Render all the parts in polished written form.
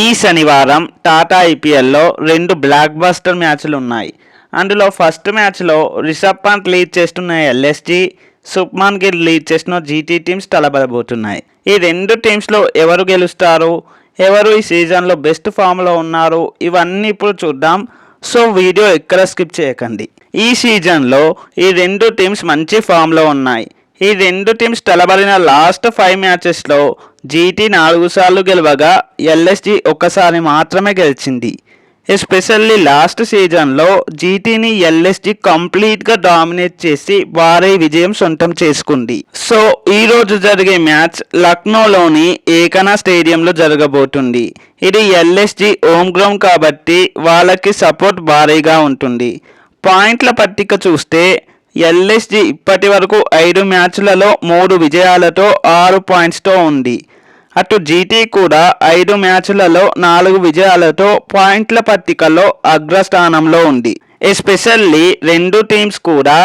ఈ శనివారం టాటా ఐపీఎల్లో 2 బ్లాక్ బస్టర్ మ్యాచ్లు ఉన్నాయి. అందులో ఫస్ట్ మ్యాచ్లో రిషబ్ పంత్ లీడ్ చేస్తున్న ఎల్ఎస్జీ, శుభ్మన్ గిల్ లీడ్ చేస్తున్న జీటీ టీమ్స్ తలబడబోతున్నాయి. ఈ రెండు టీమ్స్లో ఎవరు గెలుస్తారు, ఎవరు ఈ సీజన్లో బెస్ట్ ఫామ్లో ఉన్నారు, ఇవన్నీ ఇప్పుడు చూద్దాం. సో వీడియో ఎక్కడ స్కిప్ చేయకండి. ఈ సీజన్లో ఈ రెండు టీమ్స్ మంచి ఫామ్లో ఉన్నాయి. ఈ రెండు టీమ్స్ తలబడిన లాస్ట్ 5 మ్యాచెస్లో జీటీ 4 సార్లు గెలవగా ఎల్ఎస్జీ ఒక్కసారి మాత్రమే గెలిచింది. ఎస్పెషల్లీ లాస్ట్ సీజన్లో జీటీని ఎల్ఎస్జీ కంప్లీట్గా డామినేట్ చేసి భారీ విజయం సొంతం చేసుకుంది. సో ఈరోజు జరిగే మ్యాచ్ లక్నోలోని ఏకనా స్టేడియంలో జరగబోతుంది. ఇది ఎల్ఎస్జీ హోమ్ గ్రౌండ్ కాబట్టి వాళ్ళకి సపోర్ట్ భారీగా ఉంటుంది. పాయింట్ల పట్టిక చూస్తే ఎల్ఎస్జీ ఇప్పటి వరకు 5 మ్యాచ్లలో 3 విజయాలతో 6 పాయింట్స్తో ఉంది. అటు జీటీ కూడా 5 మ్యాచ్లలో 4 విజయాలతో పాయింట్ల పట్టికలో అగ్రస్థానంలో ఉంది. ఎస్పెషల్లీ రెండు టీమ్స్ కూడా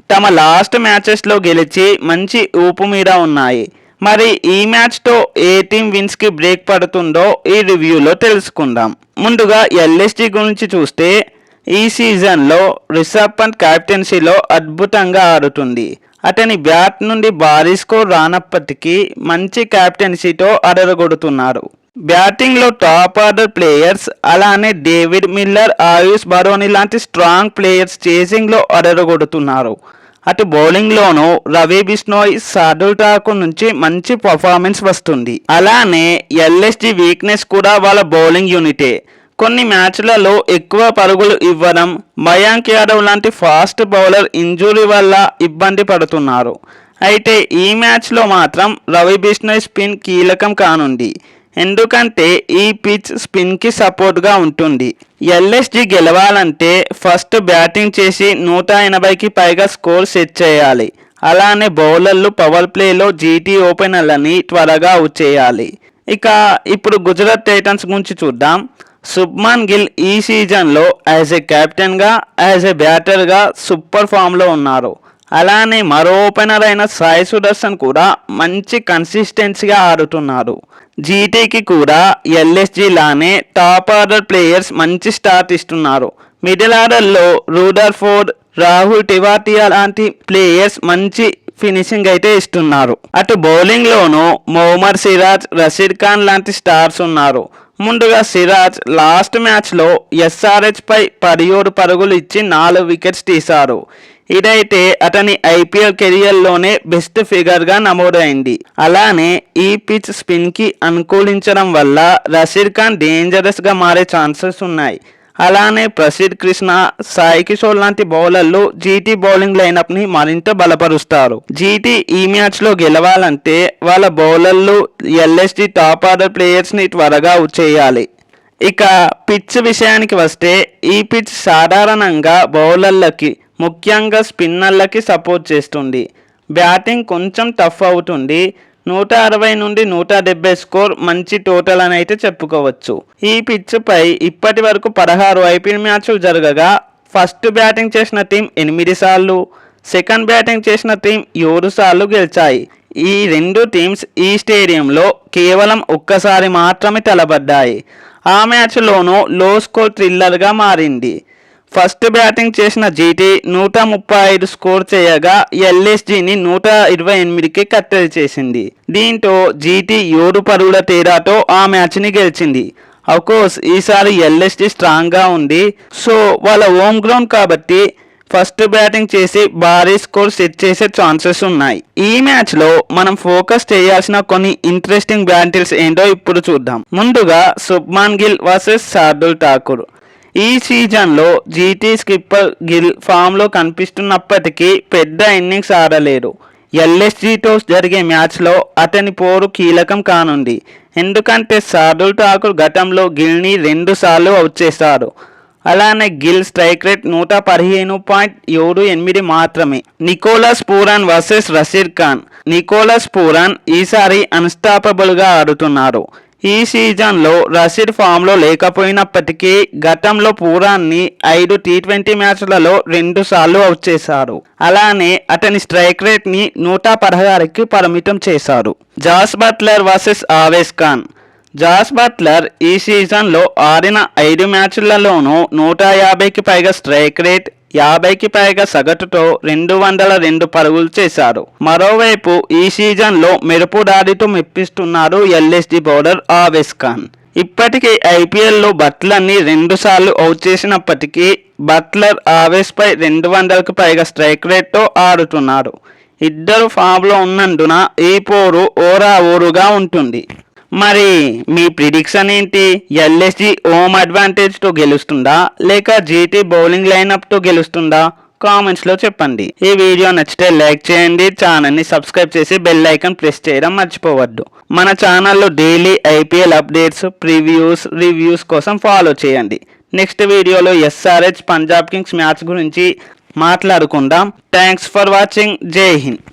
తమ లాస్ట్ మ్యాచెస్లో గెలిచి మంచి ఊపు మీద ఉన్నాయి. మరి ఈ మ్యాచ్తో ఏ టీం విన్స్కి బ్రేక్ పడుతుందో ఈ రివ్యూలో తెలుసుకుందాం. ముందుగా ఎల్ఎస్జీ గురించి చూస్తే ఈ సీజన్లో రిషబ్ పంత్ కెప్టెన్సీలో అద్భుతంగా ఆడుతుంది. అతని బ్యాట్ నుండి భారీ స్కోర్ రానప్పటికీ మంచి కెప్టెన్సీతో అదరగొడుతున్నారు. బ్యాటింగ్లో టాప్ ఆర్డర్ ప్లేయర్స్ అలానే డేవిడ్ మిల్లర్, ఆయుష్ బరోని లాంటి స్ట్రాంగ్ ప్లేయర్స్ చేసింగ్లో అదరగొడుతున్నారు. అటు బౌలింగ్లోనూ రవి బిష్నోయ్, శార్దుల్ ఠాకూర్ నుంచి మంచి పర్ఫార్మెన్స్ వస్తుంది. అలానే ఎల్ఎస్జీ వీక్నెస్ కూడా వాళ్ళ బౌలింగ్ యూనిటే. కొన్ని మ్యాచ్లలో ఎక్కువ పరుగులు ఇవ్వడం, మయాంక్ యాదవ్ లాంటి ఫాస్ట్ బౌలర్ ఇంజురీ వల్ల ఇబ్బంది పడుతున్నారు. అయితే ఈ మ్యాచ్లో మాత్రం రవి బిష్నోయ్ స్పిన్ కీలకం కానుంది. ఎందుకంటే ఈ పిచ్ స్పిన్కి సపోర్ట్గా ఉంటుంది. ఎల్ఎస్జీ గెలవాలంటే ఫస్ట్ బ్యాటింగ్ చేసి 180కి పైగా స్కోర్ సెట్ చేయాలి. అలానే బౌలర్లు పవర్ ప్లేలో జీటీ ఓపెనర్లని త్వరగా అవుట్ చేయాలి. ఇక ఇప్పుడు గుజరాత్ టైటన్స్ గురించి చూద్దాం. శుభ్మన్ గిల్ ఈ సీజన్లో యాజ్ ఏ కెప్టెన్గా, యాజ్ ఏ బ్యాటర్గా సూపర్ ఫామ్లో ఉన్నారు. అలానే మరో ఓపెనర్ అయిన సాయి సుదర్శన్ కూడా మంచి కన్సిస్టెన్సీగా ఆడుతున్నారు. జీటీకి కూడా ఎల్ఎస్జీ లానే టాప్ ఆర్డర్ ప్లేయర్స్ మంచి స్టార్ట్ ఇస్తున్నారు. మిడిల్ ఆర్డర్లో రూదర్ఫోర్డ్, రాహుల్ టివాటియా లాంటి ప్లేయర్స్ మంచి ఫినిషింగ్ అయితే ఇస్తున్నారు. అటు బౌలింగ్లోనూ మొహమ్మద్ సిరాజ్, రషీద్ ఖాన్ లాంటి స్టార్స్ ఉన్నారు. ముందుగా సిరాజ్ లాస్ట్ మ్యాచ్లో ఎస్ఆర్హెచ్ పై 17 పరుగులు ఇచ్చి 4 వికెట్స్ తీశారు. ఇదైతే అతని ఐపీఎల్ కెరియర్లోనే బెస్ట్ ఫిగర్గా నమోదైంది. అలానే ఈ పిచ్ స్పిన్కి అనుకూలించడం వల్ల రషీద్ ఖాన్ డేంజరస్గా మారే ఛాన్సెస్ ఉన్నాయి. అలానే ప్రసిద్ధ్ కృష్ణ, సాయి కిషోర్ లాంటి బౌలర్లు జీటీ బౌలింగ్ లైనప్ని మరింత బలపరుస్తారు. జీటీ ఈ మ్యాచ్లో గెలవాలంటే వాళ్ళ బౌలర్లు ఎల్ఎస్జీ టాప్ ఆర్డర్ ప్లేయర్స్ని త్వరగా అవుట్ చేయాలి. ఇక పిచ్ విషయానికి వస్తే ఈ పిచ్ సాధారణంగా బౌలర్లకి, ముఖ్యంగా స్పిన్నర్లకి సపోర్ట్ చేస్తుంది. బ్యాటింగ్ కొంచెం టఫ్ అవుతుంది. 160 నుండి 170 స్కోర్ మంచి టోటల్ అని అయితే చెప్పుకోవచ్చు. ఈ పిచ్ పై ఇప్పటి వరకు 16 ఐపీఎల్ మ్యాచ్లు జరగగా ఫస్ట్ బ్యాటింగ్ చేసిన టీం 8 సార్లు, సెకండ్ బ్యాటింగ్ చేసిన టీం 7 సార్లు గెలిచాయి. ఈ రెండు టీమ్స్ ఈ స్టేడియంలో కేవలం ఒక్కసారి మాత్రమే తలబడ్డాయి. ఆ మ్యాచ్లోనూ లో స్కోర్ థ్రిల్లర్గా మారింది. ఫస్ట్ బ్యాటింగ్ చేసిన జీటీ 135 స్కోర్ చేయగా ఎల్ఎస్జీని 128కి కట్టడి చేసింది. దీంతో జీటీ 7 పరుగుల తేడాతో ఆ మ్యాచ్ని గెలిచింది. అఫ్కోర్స్ ఈసారి ఎల్ఎస్జీ స్ట్రాంగ్గా ఉంది. సో వాళ్ళ హోమ్ గ్రౌండ్ కాబట్టి ఫస్ట్ బ్యాటింగ్ చేసి భారీ స్కోర్ సెట్ చేసే ఛాన్సెస్ ఉన్నాయి. ఈ మ్యాచ్లో మనం ఫోకస్ చేయాల్సిన కొన్ని ఇంట్రెస్టింగ్ బ్యాటిల్స్ ఏంటో ఇప్పుడు చూద్దాం. ముందుగా శుభ్మన్ గిల్ వర్సెస్ శార్దుల్ ఠాకూర్. ఈ సీజన్లో జీటీ స్కిప్పర్ గిల్ ఫామ్లో కనిపిస్తున్నప్పటికీ పెద్ద ఇన్నింగ్స్ ఆడలేడు. ఎల్ఎస్జీతో జరిగే మ్యాచ్లో అతని పోరు కీలకం కానుంది. ఎందుకంటే శార్దుల్ ఠాకూర్ గతంలో గిల్ని 2 సార్లు అవుట్ చేశారు. అలానే గిల్ స్ట్రైక్ రేట్ 115.78 మాత్రమే. Nicholas Pooran versus Rashid Khan. Nicholas Pooran ఈసారి అన్స్టాపబుల్గా ఆడుతున్నారు. ఈ సీజన్లో రషీద్ ఫామ్లో లేకపోయినప్పటికీ గతంలో పూరాన్ని 5 టీ20 మ్యాచ్లలో 2 సార్లు అవుట్ చేశారు. అలానే అతని స్ట్రైక్ రేట్ని 116కి పరిమితం చేశారు. Jos Buttler versus Avesh Khan. Jos Buttler ఈ సీజన్లో ఆడిన 5 మ్యాచ్లలోనూ 150కి పైగా స్ట్రైక్ రేట్, 50కి పైగా సగటుతో 202 పరుగులు చేశారు. మరోవైపు ఈ సీజన్లో మెరుపు దాడితో మెప్పిస్తున్నారు ఎల్ఎస్జీ బౌలర్ ఆవేస్ ఖాన్. ఇప్పటికీ ఐపీఎల్లో బట్లర్ని 2 సార్లు అవుట్ చేసినప్పటికీ బట్లర్ ఆవేస్పై 200కి పైగా స్ట్రైక్ రేట్తో ఆడుతున్నారు. ఇద్దరు ఫామ్లో ఉన్నందున ఈ పోరు ఓరాఓరుగా ఉంటుంది. మరి మీ ప్రిడిక్షన్ ఏంటి? ఎల్ఎస్జీ హోమ్ అడ్వాంటేజ్తో గెలుస్తుందా లేక జీటీ బౌలింగ్ లైనప్తో గెలుస్తుందా? కామెంట్స్లో చెప్పండి. ఈ వీడియో నచ్చితే లైక్ చేయండి, ఛానల్ని సబ్స్క్రైబ్ చేసి బెల్ ఐకాన్ ప్రెస్ చేయడం మర్చిపోవద్దు. మన ఛానల్లో daily IPL updates, previews, reviews కోసం ఫాలో చేయండి. నెక్స్ట్ వీడియోలో ఎస్ఆర్హెచ్ పంజాబ్ కింగ్స్ మ్యాచ్ గురించి మాట్లాడుకుందాం. Thanks for watching. జై హింద్.